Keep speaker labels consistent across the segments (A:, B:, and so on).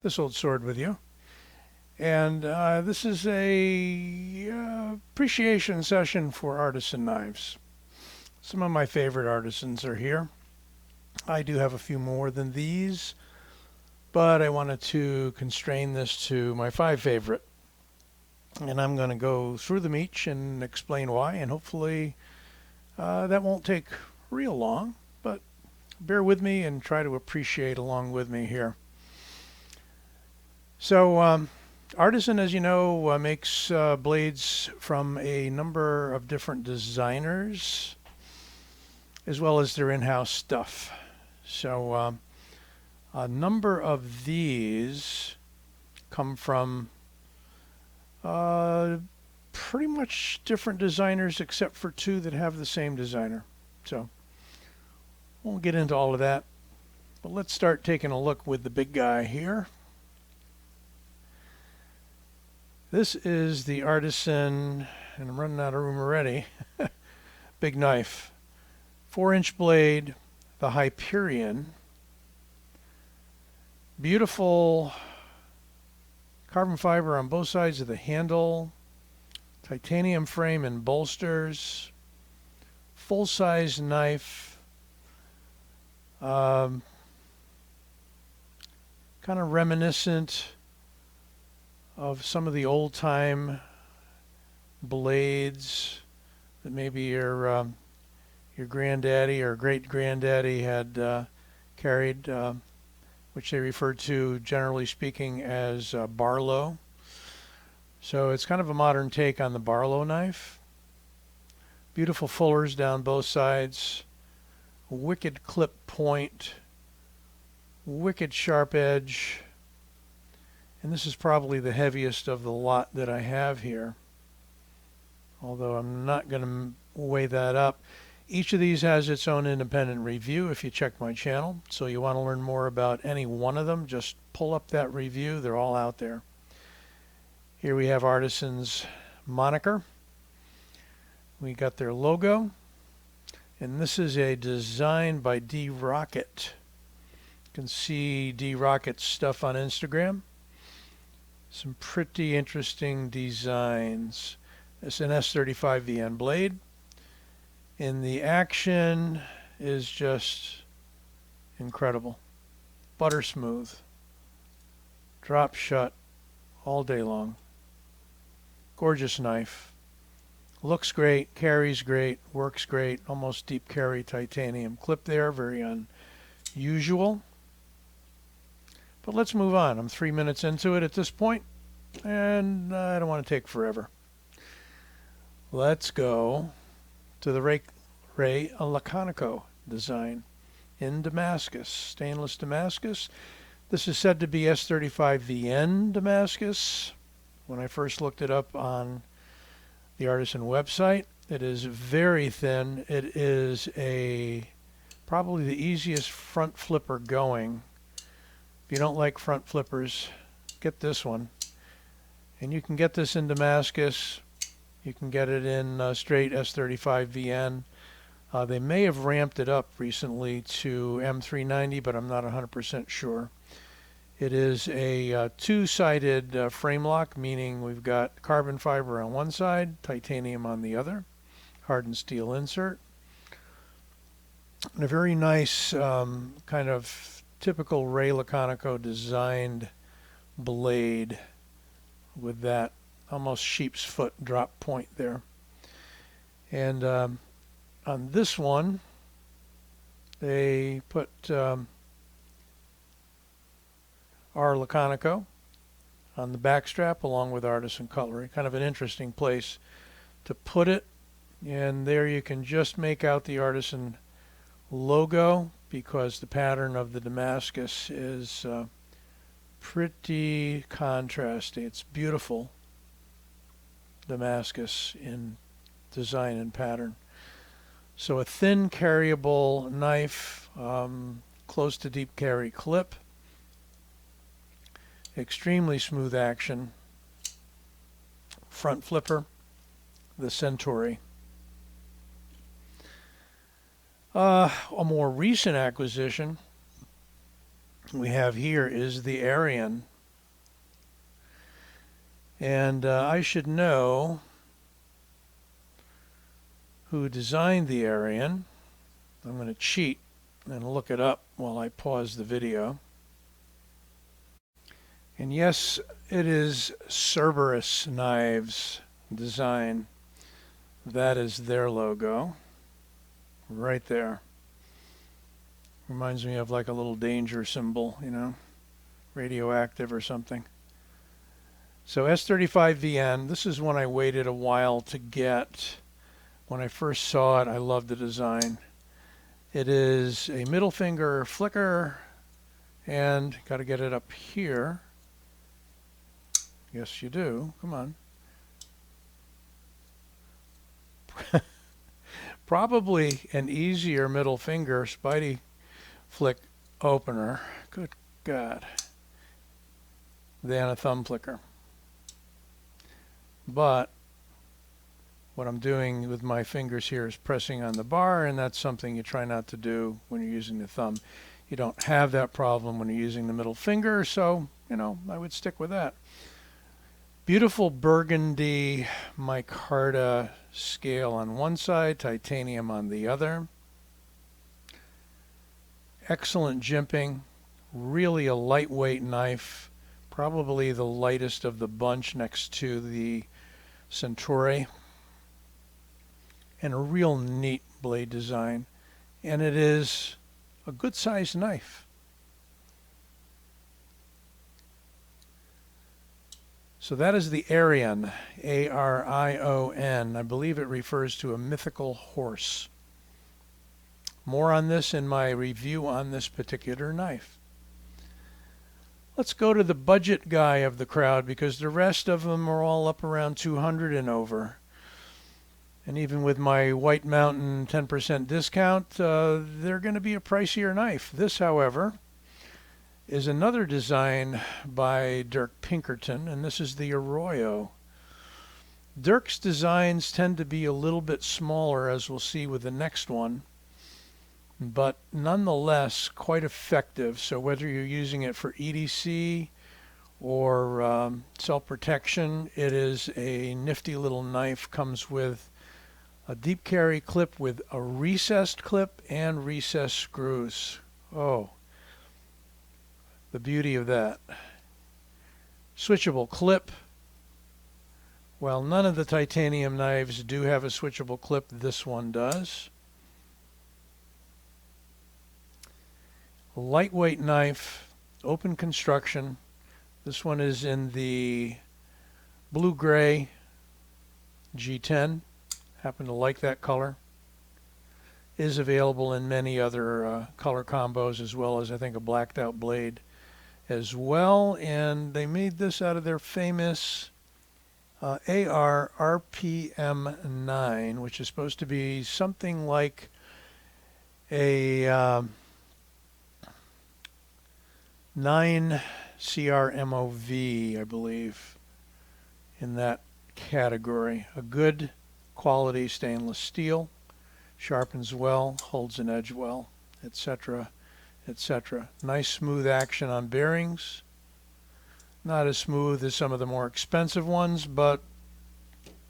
A: this old sword with you. And this is a appreciation session for artisan knives. Some of my favorite artisans are here. I do have a few more than these, but I wanted to constrain this to my five favorite. And I'm going to go through them each and explain why, and hopefully that won't take real long, but bear with me and try to appreciate along with me here. So, Artisan, as you know, makes blades from a number of different designers, as well as their in-house stuff. So, a number of these come from pretty much different designers, except for two that have the same designer. So, won't get into all of that, but let's start taking a look with the big guy here. This is the Artisan, and I'm running out of room already, big knife. 4-inch blade, the Hyperion. Beautiful carbon fiber on both sides of the handle. Titanium frame and bolsters. Full-size knife. Kind of reminiscent of some of the old-time blades that maybe your granddaddy or great-granddaddy had carried, which they refer to, generally speaking, as Barlow. So it's kind of a modern take on the Barlow knife. Beautiful fullers down both sides. Wicked clip point. Wicked sharp edge. And this is probably the heaviest of the lot that I have here, although I'm not going to weigh that up. Each of these has its own independent review if you check my channel. So you want to learn more about any one of them, just pull up that review. They're all out there. Here we have Artisan's moniker. We got their logo. And this is a design by D Rocket. You can see D Rocket's stuff on Instagram. Some pretty interesting designs. It's an S35VN blade. And the action is just incredible. Butter smooth. Drop shut all day long. Gorgeous knife. Looks great, carries great, works great. Almost deep carry titanium clip there. Very unusual. But let's move on. I'm 3 minutes into it at this point, and I don't want to take forever. Let's go to the Rake Laconico design in Damascus, stainless Damascus. This is said to be S35VN Damascus. When I first looked it up on the Artisan website, it is very thin. It is probably the easiest front flipper going. If you don't like front flippers, get this one. And you can get this in Damascus. You can get it in straight S35VN. They may have ramped it up recently to M390, but I'm not 100% sure. It is a two-sided frame lock, meaning we've got carbon fiber on one side, titanium on the other, hardened steel insert. And a very nice kind of typical Ray Laconico designed blade with that almost sheep's foot drop point there. And on this one, they put our Laconico on the back strap along with Artisan cutlery. Kind of an interesting place to put it. And there you can just make out the Artisan logo because the pattern of the Damascus is pretty contrasty. It's beautiful Damascus in design and pattern. So a thin carryable knife, close to deep carry clip, extremely smooth action, front flipper, the Centauri. A more recent acquisition we have here is the Arroyo. And I should know who designed the Arroyo. I'm going to cheat and look it up while I pause the video. And yes, it is Cerberus Knives Design. That is their logo right there. Reminds me of like a little danger symbol, you know, radioactive or something. So S35VN, this is one I waited a while to get. When I first saw it, I loved the design. It is a middle finger flicker, and got to get it up here. Yes, you do. Come on. Probably an easier middle finger Spidey flick opener, good God, than a thumb flicker. But what I'm doing with my fingers here is pressing on the bar, and that's something you try not to do when you're using the thumb. You don't have that problem when you're using the middle finger, so, you know, I would stick with that. Beautiful burgundy micarta scale on one side, titanium on the other. Excellent jimping, really a lightweight knife, probably the lightest of the bunch next to the Centauri. And a real neat blade design, and it is a good sized knife. So that is the Arroyo, A-R-I-O-N. I believe it refers to a mythical horse. More on this in my review on this particular knife. Let's go to the budget guy of the crowd, because the rest of them are all up around 200 and over. And even with my White Mountain 10% discount, they're going to be a pricier knife. This, however, is another design by Dirk Pinkerton, and this is the Arroyo. Dirk's designs tend to be a little bit smaller, as we'll see with the next one, but nonetheless quite effective. So whether you're using it for EDC or self-protection, it is a nifty little knife. Comes with a deep carry clip with a recessed clip and recessed screws. Oh, the beauty of that. Switchable clip. While none of the titanium knives do have a switchable clip, this one does. Lightweight knife, open construction. This one is in the blue-gray G10. Happen to like that color. Is available in many other color combos, as well as I think a blacked out blade as well. And they made this out of their famous AR RPM 9, which is supposed to be something like a 9 CRMOV, I believe, in that category. A good quality stainless steel, sharpens well, holds an edge well, etc., etc. Nice smooth action on bearings. Not as smooth as some of the more expensive ones, but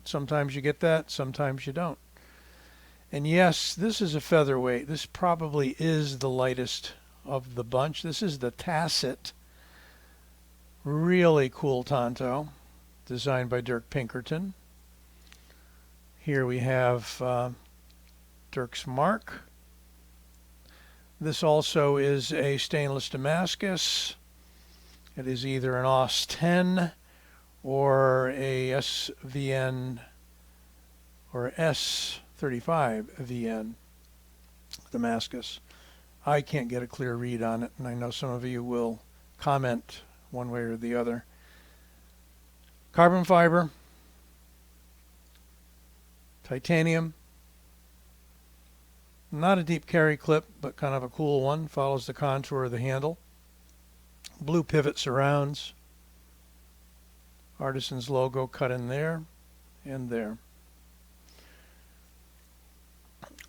A: sometimes you get that, sometimes you don't. And yes, this is a featherweight. This probably is the lightest of the bunch. This is the Tacit. Really cool Tonto, designed by Dirk Pinkerton. Here we have Dirk's mark. This also is a stainless Damascus. It is either an AUS 10 or a SVN or S35 VN Damascus. I can't get a clear read on it, and I know some of you will comment one way or the other. Carbon fiber, titanium, not a deep carry clip, but kind of a cool one, follows the contour of the handle. Blue pivot surrounds, Artisan's logo cut in there and there.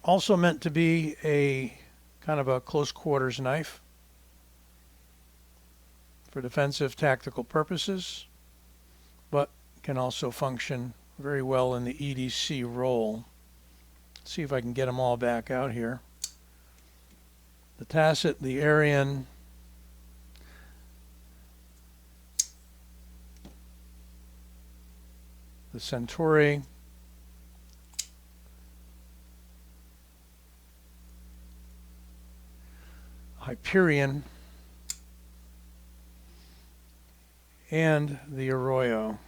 A: Also meant to be a kind of a close quarters knife. for defensive tactical purposes, but can also function very well in the EDC role. Let's see if I can get them all back out here. The Tacit, the Aryan, the Centauri, Hyperion, and the Arroyo.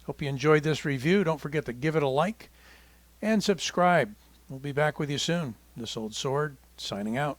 A: Hope you enjoyed this review. Don't forget to give it a like and subscribe. We'll be back with you soon. This Old Sword, signing out.